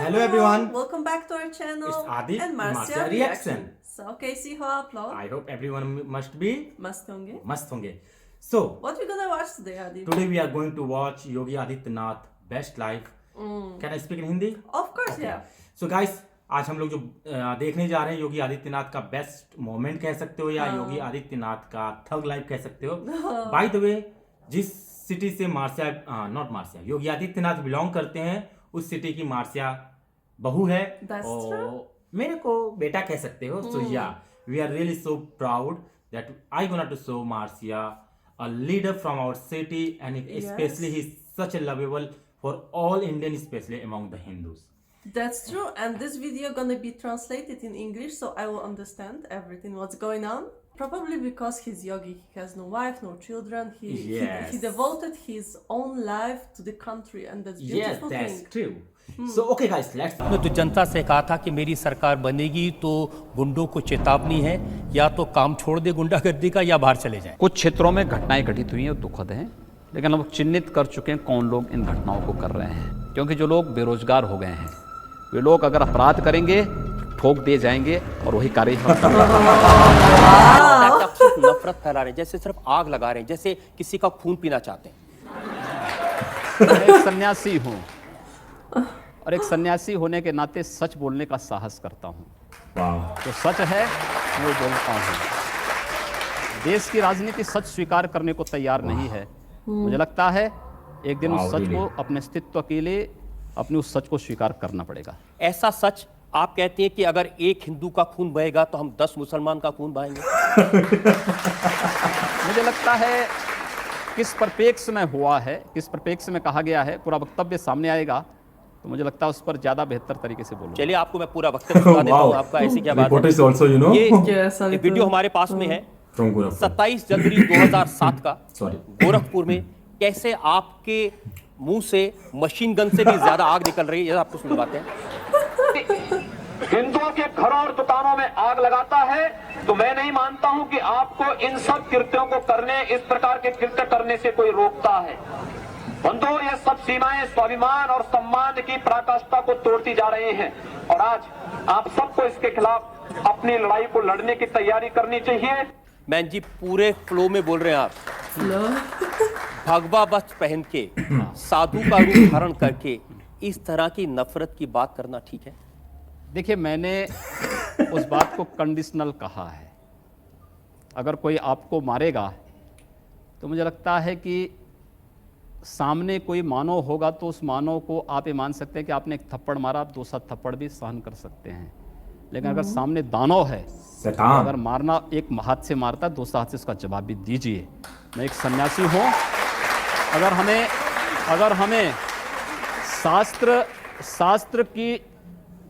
Hello everyone. Welcome back to our channel. It's Adi and Marcia Reaction. So कैसी हो आप लोग? I hope everyone must be मस्त होंगे. मस्त होंगे. So What we gonna watch today, Adi? today we are going to watch Yogi Adityanath Best Life. Can I speak in Hindi? Of course, Okay. yeah. So guys, आज हम लोग जो देखने जा रहे हैं योगी आदित्यनाथ का बेस्ट मोमेंट कह सकते हो या योगी आदित्यनाथ का थग लाइफ कह सकते हो. बाय द वे, जिस सिटी से Marcia not Marcia Yogi Adityanath belong करते हैं उस सिटी की मार्सिया बहू है और मेरे को बेटा कह सकते हो. So yeah we are really so proud that I gonna to show Marcia a leader from our city and specially he is such a lovable for all Indian specially among the Hindus. That's true, and this video gonna be translated in English, so I will understand everything what's going on. Probably because he's yogi, he has no wife, no children. He devoted his own life to the country, and that's beautiful Yes, that's thing. true. So okay guys, let's. मैं तो जनता से कहा था कि मेरी सरकार बनेगी तो गुंडों को चेतावनी है, या तो काम छोड़ दे गुंडागर्दी का या बाहर चले जाएं. कुछ क्षेत्रों में घटनाएं घटित हुई हैं दुखद हैं, लेकिन हम चिन्हित कर चुके हैं कौन लोग इन घटनाओं को कर रहे हैं. क्योंकि जो लोग बेरोजगार हो गए हैं वे लोग अगर अपराध करेंगे ठोक दिए जाएंगे और वही कार्य नफरत फैला रहे हैं, जैसे सिर्फ आग लगा रहे हैं, जैसे किसी का खून पीना चाहते हैं. मैं एक सन्यासी हूँ और एक सन्यासी होने के नाते सच बोलने का साहस करता हूँ. जो सच है वो बोलता हूँ. देश की राजनीति सच स्वीकार करने को तैयार नहीं है. मुझे लगता है एक दिन उस सच को अपने अस्तित्व के लिए अपने उस सच को स्वीकार करना पड़ेगा. ऐसा सच आप कहते हैं कि अगर एक हिंदू का खून बहेगा तो हम 10 मुसलमान का खून बहाएंगे. मुझे लगता है किस परिप्रेक्ष्य में हुआ है, किस परिप्रेक्ष्य में कहा गया है, पूरा वक्तव्य सामने आएगा तो मुझे लगता है उस पर ज्यादा बेहतर तरीके से बोलूं. चलिए आपको मैं पूरा वक्तव्य सुना देता हूं. आपका ऐसी क्या बात है. ये वीडियो हमारे पास में है 27 जनवरी 2007 का गोरखपुर में. कैसे आपके मुंह से मशीन गन से भी ज्यादा आग निकल रही है, आपको सुनवाते हैं. हिंदुओं के घरों और दुकानों में आग लगाता है तो मैं नहीं मानता हूं कि आपको इन सब कृत्यों को करने, इस प्रकार के कृत्य करने से कोई रोकता है. बंधुओं, ये सब सीमाएं स्वाभिमान और सम्मान की पराकाष्ठा को तोड़ती जा रही हैं और आज आप सबको इसके खिलाफ अपनी लड़ाई को लड़ने की तैयारी करनी चाहिए. मैन जी पूरे फ्लो में बोल रहे हैं आप. भगवा वस्त्र पहन के साधु का रूप धारण करके इस तरह की नफरत की बात करना ठीक है? देखिए, मैंने उस बात को कंडीशनल कहा है. अगर कोई आपको मारेगा तो मुझे लगता है कि सामने कोई मानव होगा तो उस मानव को आप ये मान सकते हैं कि आपने एक थप्पड़ मारा, आप 2 थप्पड़ भी सहन कर सकते हैं. लेकिन अगर सामने दानव है तो अगर मारना एक हाथ से मारता है 2 हाथ से उसका जवाब भी दीजिए. मैं एक सन्यासी हूँ. अगर हमें शास्त्र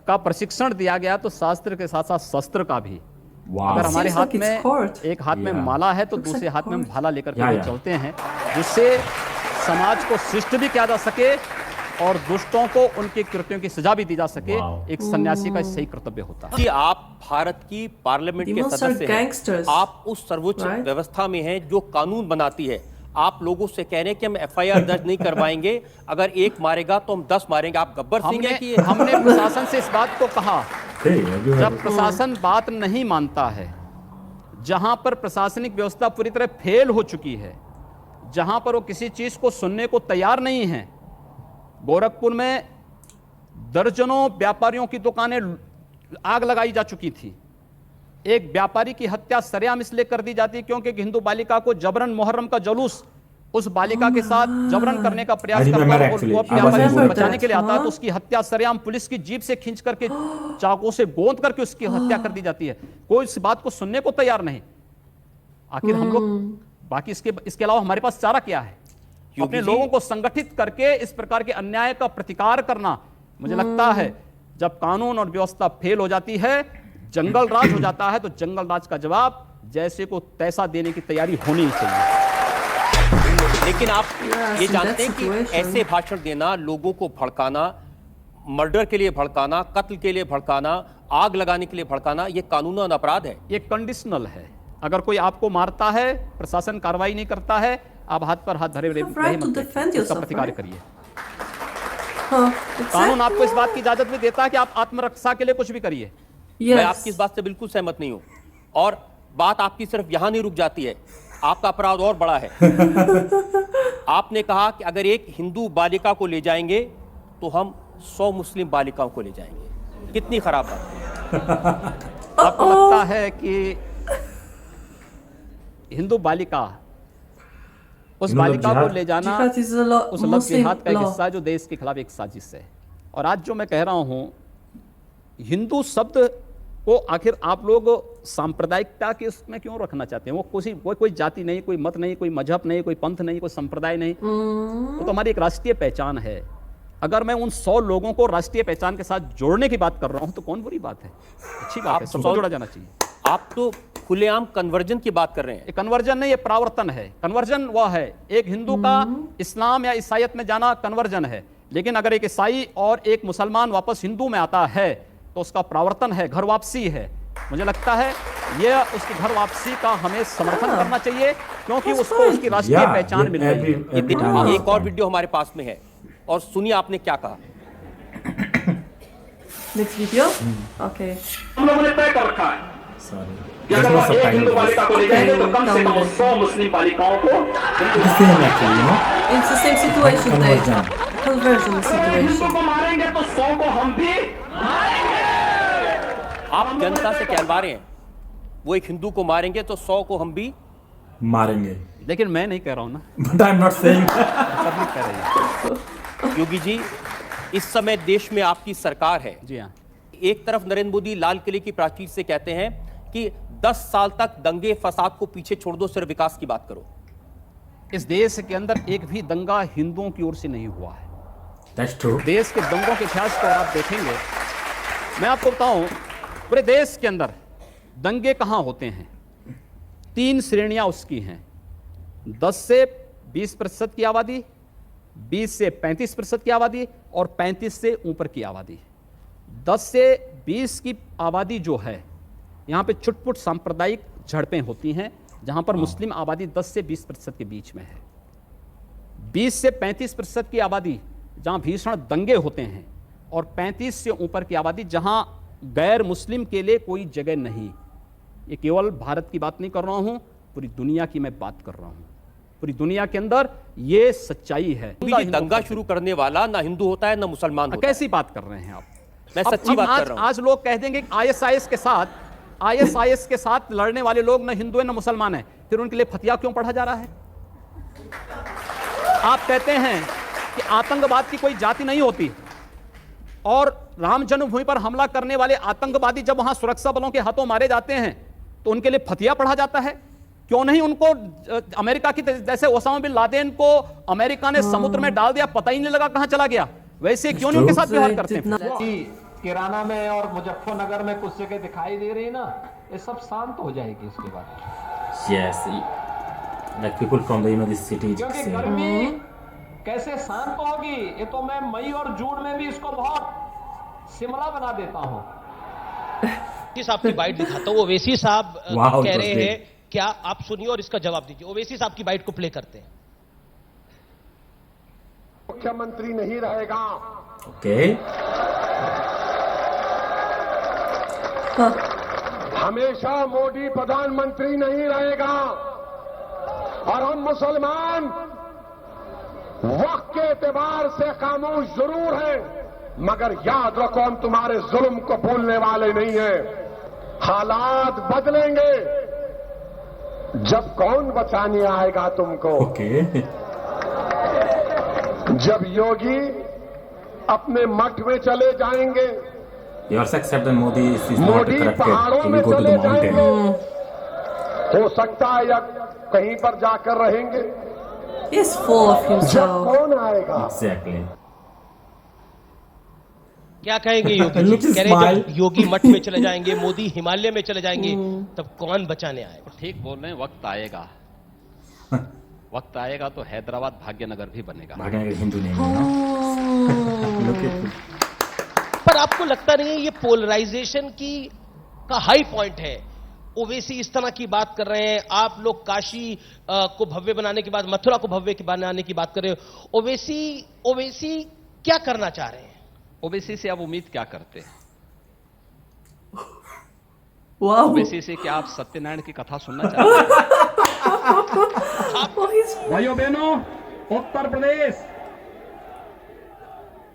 का प्रशिक्षण दिया गया तो शास्त्र के साथ साथ शस्त्र का भी. अगर हमारे हाथ में एक हाथ में माला है तो दूसरे हाथ में हम भाला लेकर के चलते हैं, जिससे समाज को शिष्ट भी किया जा सके और दुष्टों को उनके कृत्यों की सजा भी दी जा सके. एक सन्यासी का सही कर्तव्य होता है. कि आप भारत की पार्लियामेंट के सदस्य हैं, आप उस सर्वोच्च व्यवस्था में हैं जो कानून बनाती है. आप लोगों से कह रहे हैं कि हम FIR दर्ज नहीं करवाएंगे, अगर एक मारेगा तो हम 10 मारेंगे. आप गब्बर सिंह हैं कि हमने प्रशासन से इस बात को कहा. जब प्रशासन बात नहीं मानता है, जहां पर प्रशासनिक व्यवस्था पूरी तरह फेल हो चुकी है, जहां पर वो किसी चीज को सुनने को तैयार नहीं है. गोरखपुर में दर्जनों व्यापारियों की दुकानें आग लगाई जा चुकी थी. एक व्यापारी की हत्या सरेआम इसलिए कर दी जाती क्योंकि एक हिंदू बालिका को जबरन मुहर्रम का जुलूस उस बालिका के साथ जबरन करने का प्रयास करता है और वो अपने व्यापारी को बचाने के लिए आता है तो उसकी हत्या सरेआम पुलिस की जीप से खींच करके चाकू से गोंद करके उसकी हत्या कर दी जाती है. कोई इस बात को सुनने को तैयार नहीं. आखिर हम लोग बाकी इसके अलावा हमारे पास चारा क्या है? अपने लोगों को संगठित करके इस प्रकार के अन्याय का प्रतिकार करना. मुझे लगता है जब कानून और व्यवस्था फेल हो जाती है, जंगल राज हो जाता है, तो जंगल राज का जवाब जैसे को तैसा देने की तैयारी होनी चाहिए. लेकिन आप ये जानते हैं कि ऐसे भाषण देना, लोगों को भड़काना, मर्डर के लिए भड़काना, कत्ल के लिए भड़काना, आग लगाने के लिए भड़काना, ये कानूनन अपराध है. ये कंडीशनल है. अगर कोई आपको मारता है, प्रशासन कार्रवाई नहीं करता है, आप हाथ पर हाथ धरे रहिए, उसका प्रतिकार करिए. कानून आपको इस बात की इजाजत भी देता है कि आप आत्मरक्षा के लिए कुछ भी करिए। मैं आपकी इस बात से बिल्कुल सहमत नहीं हूं, और बात आपकी सिर्फ यहां नहीं रुक जाती है, आपका अपराध और बड़ा है। आपने कहा कि अगर एक हिंदू बालिका को ले जाएंगे तो हम 100 मुस्लिम बालिकाओं को ले जाएंगे। कितनी खराब बात है। आपको लगता है कि हिंदू बालिका, उस बालिका को ले जाना उस लव जिहाद का एक हिस्सा है जो देश के खिलाफ एक साजिश है। और आज जो मैं कह रहा हूं, हिंदू शब्द को आखिर आप लोग सांप्रदायिकता के उसमें क्यों रखना चाहते हैं? वो कोई जाति नहीं, कोई मत नहीं, कोई मजहब नहीं, कोई पंथ नहीं, कोई संप्रदाय नहीं, वो तो हमारी एक राष्ट्रीय पहचान है। अगर मैं उन 100 लोगों को राष्ट्रीय पहचान के साथ जोड़ने की बात कर रहा हूं तो कौन बुरी बात है? अच्छी बात है, सबको जोड़ा जाना चाहिए। आप तो खुलेआम कन्वर्जन की बात कर रहे हैं। कन्वर्जन नहीं, ये प्रावर्तन है। कन्वर्जन वह है, एक हिंदू का इस्लाम या ईसाईयत में जाना कन्वर्जन है, लेकिन अगर एक ईसाई और एक मुसलमान वापस हिंदू में आता है तो उसका प्रावर्तन है, घर वापसी है। मुझे लगता है ये उसकी घर वापसी का हमें समर्थन करना चाहिए, क्योंकि उसको उसकी राष्ट्रीय पहचान मिल रही है। एक और वीडियो हमारे पास में है और सुनिए आपने क्या कहा। Next video, okay. हम लोगों ने तय कर रखा है कि अगर वो एक हिंदू बालिका को ले जाएंगे तो कम से कम 100 मुस्लिम बालिकाओं को It's the same situation there. Conversion situation. को मारेंगे तो 100 को हम भी आप जनता से कहलवा रहे हैं वो एक हिंदू को मारेंगे तो 100 को हम भी मारेंगे। लेकिन मैं नहीं कह रहा हूं ना, But I'm not saying. सब लोग कह रहे हैं। योगी जी, इस समय देश में आपकी सरकार है। जी हाँ, एक तरफ नरेंद्र मोदी लाल किले की प्राचीर से कहते हैं कि 10 साल तक दंगे फसाद को पीछे छोड़ दो, सिर्फ विकास की बात करो। इस देश के अंदर एक भी दंगा हिंदुओं की ओर से नहीं हुआ है। That's true. देश के दंगों के इतिहास को आप देखेंगे, मैं आपको बताऊं, पूरे देश के अंदर दंगे कहां होते हैं? 3 श्रेणियां उसकी हैं। 10 से 20% की आबादी, 20 से 35% की आबादी और 35 से ऊपर की आबादी। 10 से 20 की आबादी जो है, यहाँ पे छुटपुट सांप्रदायिक झड़पें होती हैं, जहां पर मुस्लिम आबादी 10 से 20% के बीच में है। 20 से 35% की आबादी जहां भीषण दंगे होते हैं, और 35 से ऊपर की आबादी जहां गैर मुस्लिम के लिए कोई जगह नहीं। ये केवल भारत की बात नहीं कर रहा हूं, पूरी दुनिया की मैं बात कर रहा हूं। पूरी दुनिया के अंदर ये सच्चाई है। दंगा शुरू करने वाला ना हिंदू होता है ना मुसलमान होता है। कैसी बात कर रहे हैं आप? मैं सच्ची बात कर रहा हूं। आज लोग कह देंगे आईएसआईएस के साथ लड़ने वाले लोग ना हिंदू है ना मुसलमान है, फिर उनके लिए फतिया क्यों पढ़ा जा रहा है? आप कहते हैं कि आतंकवाद की कोई जाति नहीं होती, और राम जन्मभूमि पर हमला करने वाले आतंकवादी जब वहां सुरक्षा बलों के हाथों मारे जाते हैं तो उनके लिए फतिया पढ़ा जाता है। क्यों नहीं उनको अमेरिका की जैसे ओसामा बिन लादेन को अमेरिका ने समुद्र में डाल दिया, पता ही नहीं लगा कहां चला गया, वैसे क्यों नहीं उनके साथ व्यवहार करते हैं? किराना में और मुजफ्फरनगर में कुछ जगह दिखाई दे रही है ना, ये सब शांत हो जाएगी इसके बाद। Yes, like people from the this city. क्योंकि गर्मी कैसे शांत होगी, ये तो मैं मई और जून में भी इसको बहुत शिमला बना देता हूँ। ओवैसी साहब की बाइट दिखाता हूँ। ओवैसी साहब कह रहे हैं, क्या आप सुनिए और इसका जवाब दीजिए। ओवैसी साहब की बाइट को प्ले करते हैं। मुख्यमंत्री नहीं रहेगा। Okay. हमेशा मोदी प्रधानमंत्री नहीं रहेगा, और हम मुसलमान वक्त के एतबार से खामोश जरूर हैं, मगर याद रखो हम तुम्हारे जुल्म को भूलने वाले नहीं हैं। हालात बदलेंगे, जब कौन बचाने आएगा तुमको? Okay. जब योगी अपने मठ में चले जाएंगे, You also accept that Modi is not Modi corrupted. पहाड़ों He में will go to चले the mountain. जाएंगे, हो सकता है या कहीं पर जाकर रहेंगे। He's full of जब himself. कौन आएगा? Exactly. क्या कहेंगे योगी जी? कह रहे हैं जब योगी मठ में चले जाएंगे, मोदी हिमालय में चले जाएंगे, तब कौन बचाने आएगा? ठीक बोल रहे हैं, वक्त आएगा। वक्त आएगा तो हैदराबाद भाग्यनगर भी बनेगा। भाग्यनगर हिंदू नहीं है ना? पर आपको लगता नहीं है ये पोलराइजेशन का हाई पॉइंट है? ओवैसी इस तरह की बात कर रहे हैं, आप लोग काशी को भव्य बनाने के बाद मथुरा को भव्य बनाने की बात कर रहे हो। ओवैसी क्या करना चाह रहे हैं? ओवैसी से आप उम्मीद क्या करते हैं? Wow. ओवैसी से क्या आप सत्यनारायण की कथा सुनना चाहते हैं? भाइयों बहनों, उत्तर प्रदेश,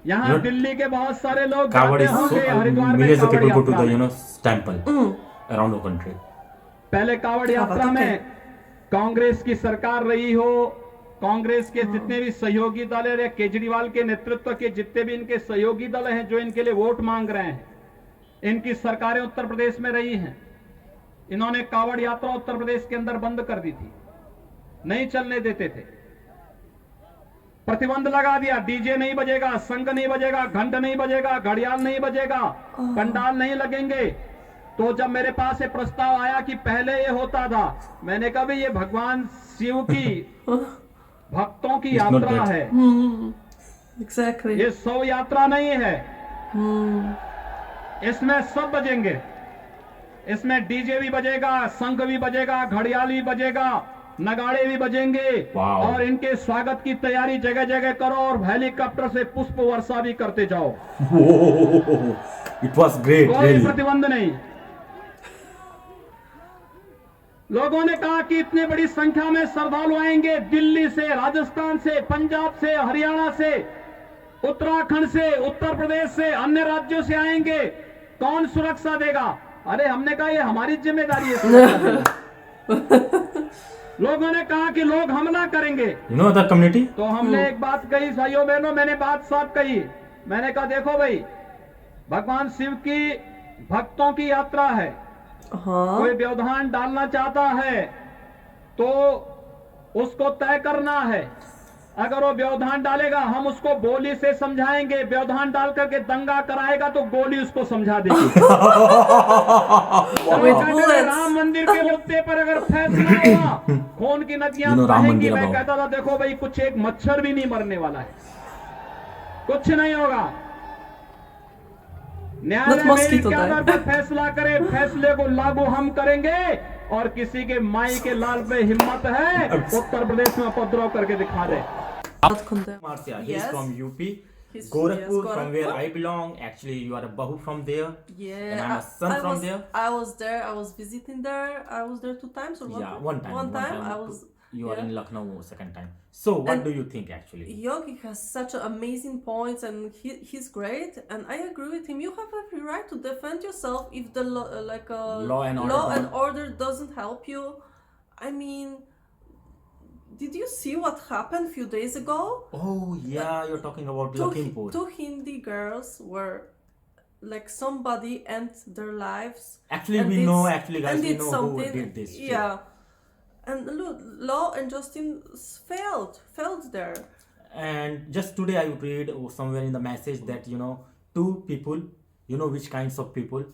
यहाँ दिल्ली के बहुत सारे लोग Kawad जाते is so होंगे हरिद्वार में millions of कावड़ people go to यात्रा the में। temple around the country. पहले कावड़ यात्रा में कांग्रेस की सरकार रही हो, कांग्रेस के जितने भी सहयोगी दल है, केजरीवाल के नेतृत्व के जितने भी इनके सहयोगी दल हैं जो इनके लिए वोट मांग रहे हैं, इनकी सरकारें उत्तर प्रदेश में रही हैं। इन्होंने कावड़ यात्रा उत्तर प्रदेश के अंदर बंद कर दी थी, नहीं चलने देते थे, प्रतिबंध लगा दिया। डीजे नहीं बजेगा, शंख नहीं बजेगा, घंट नहीं बजेगा, घड़ियाल नहीं बजेगा, पंडाल नहीं लगेंगे। तो जब मेरे पास ये प्रस्ताव आया कि पहले ये होता था, मैंने कहा भाई ये भगवान शिव की भक्तों की यात्रा है, Exactly. ये शव यात्रा नहीं है। इसमें सब बजेंगे, इसमें डीजे भी बजेगा, शंख भी बजेगा, घड़ियाल भी बजेगा, नगाड़े भी बजेंगे, Wow. और इनके स्वागत की तैयारी जगह जगह करो और हेलीकॉप्टर से पुष्प वर्षा भी करते जाओ। It was great, कोई really. प्रतिबंध नहीं। लोगों ने कहा कि इतनी बड़ी संख्या में श्रद्धालु आएंगे, दिल्ली से, राजस्थान से, पंजाब से, हरियाणा से, उत्तराखंड से, उत्तर प्रदेश से, अन्य राज्यों से आएंगे, कौन सुरक्षा देगा? अरे हमने कहा ये हमारी जिम्मेदारी है सुरक्षा देना। लोगों ने कहा कि लोग हमला करेंगे। You know the community? तो हमने एक बात कही, भाइयों बहनों, मैंने बात साफ कही। मैंने कहा देखो भाई, भगवान शिव की भक्तों की यात्रा है, हाँ. कोई व्यवधान डालना चाहता है तो उसको तय करना है। अगर वो व्यवधान डालेगा हम उसको गोली से समझाएंगे, व्यवधान डाल करके दंगा कराएगा तो गोली उसको समझा देगी। राम मंदिर के मुद्दे पर अगर फैसला हुआ, खून की नदियां बहेंगी। मैं कहता था देखो भाई, कुछ एक मच्छर भी नहीं मरने वाला है, कुछ नहीं होगा। न्यायालय मेरिट के आधार पर फैसला करे, फैसले को लागू हम करेंगे, और किसी के माई के लाल पे हिम्मत है उत्तर प्रदेश में उपद्रव करके दिखा दे। Marcia, he's Yes. from UP. He's- Gorakhpur, yes, from where Gorakhpur. I belong. Actually, you are a bahu from there. Yeah, And I'm a son I from was, there. I was there. I was visiting there. I was there 2 times or Yeah, one time. one time. I was. You are yeah. in Lucknow second time. So, what And- do you think actually? Yogi has such amazing points, and he's great. And I agree with him. You have every right to defend yourself if the Law and order doesn't help you. I mean, did you see what happened a few days ago? Oh yeah, you're talking about Lakhimpur. Two Hindi girls were like somebody ended their lives. Actually, and we did- know. Actually, guys, and we did know something. who did this. Yeah, and look, law and justice failed there. And just today, I read somewhere in the message that two people, which kinds of people,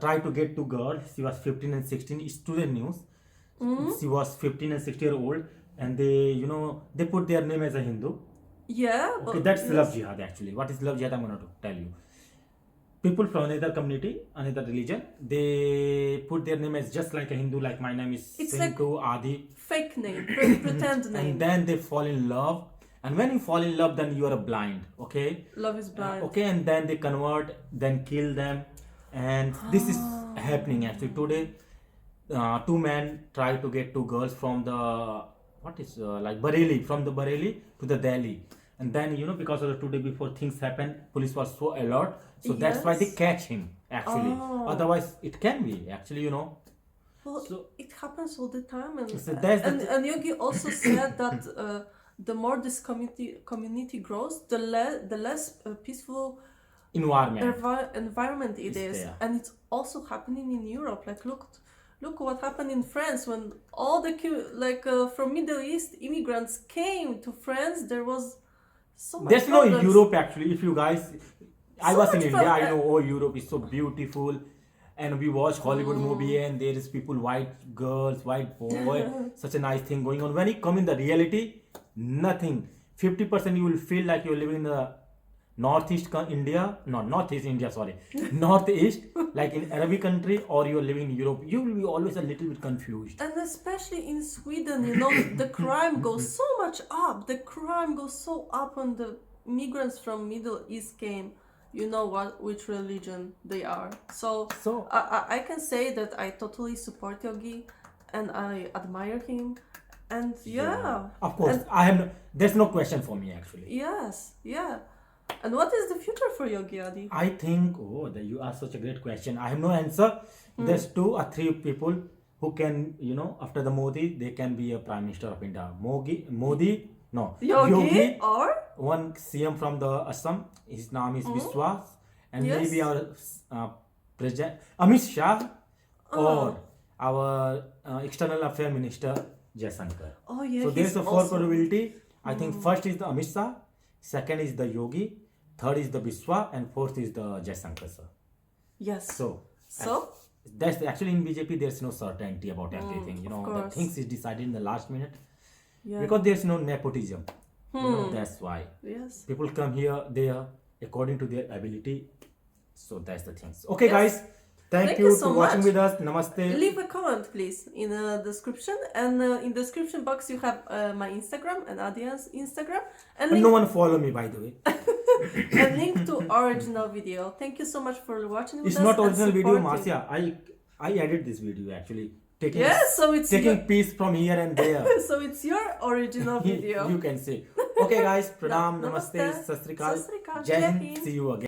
try to get two girls. She was 15 and 16. It's today news. She was 15 and 16-year-old, and they put their name as a Hindu. Yeah, Okay, but that's yes. love jihad actually. What is love jihad? I'm going to tell you. People from another community, another religion, they put their name as just like a Hindu, like my name is It's Sinku Adi. Fake name, pretend name. And then they fall in love. And when you fall in love, then you are blind, okay? Love is blind. Okay, and then they convert, then kill them. And this is happening actually. Today, two men try to get two girls from the, Bareilly, from the Bareilly to the Delhi. And then, because of the 2 days before things happened, police was so alert. So that's why they Yes. catch him, actually. Oh. Otherwise, it can be, actually, Well, So- it happens all the time, and So that's the and Yogi also said that the more this community grows, the less peaceful environment. environment it Is is, there. and it's also happening in Europe. Like look what happened in France when all the from Middle East immigrants came to France. There was so much There's no problems. Europe, actually. If you guys... I So was in much India. I problem. know, Europe is so beautiful. And we watch Hollywood movie and there is people, white girls, white boy, such a nice thing going on. When you come in the reality, nothing. 50% you will feel like you're living in the Northeast India, no, Northeast India, sorry, Northeast, like in Arabic country, or you're living in Europe, you will be always a little bit confused. And especially in Sweden, you know, the crime goes so much up. The crime goes so up when the migrants from Middle East came. You know which religion they are. So I can say that I totally support Yogi, and I admire him. And yeah. Of course, there's no question for me actually. Yes, yeah. And what is the future for Yogi Adi? I think, you asked such a great question. I have no answer. There's 2 or 3 people who can, you know, after the Modi, they can be a Prime Minister of India. Yogi or? One CM from the Assam, his name is Biswas. And maybe our President Amit Shah or our External Affairs Minister Jaisankar. Oh yeah. So there's a 4 probability. I think first is the Amit Shah, second is the Yogi, third is the Biswa, and fourth is the Jaisankar sir. Yes. So that's actually in BJP there's no certainty about everything. You know, the things is decided in the last minute because there's no nepotism. You know, that's why. Yes. People come here, there according to their ability. So that's the things. Okay, guys. Thank you so for watching much. with us. Namaste. Leave a comment, please, in the description. And in the description box, you have my Instagram and Adian's Instagram. And no one follow me, by the way. and link to original video. Thank you so much for watching with it's us. Not original video, Marcia. I edit this video actually. So it's taking piece from here and there. So it's your original video. You can say. Okay, guys. Pranam, namaste, sat sri akal, jai hind. See you again.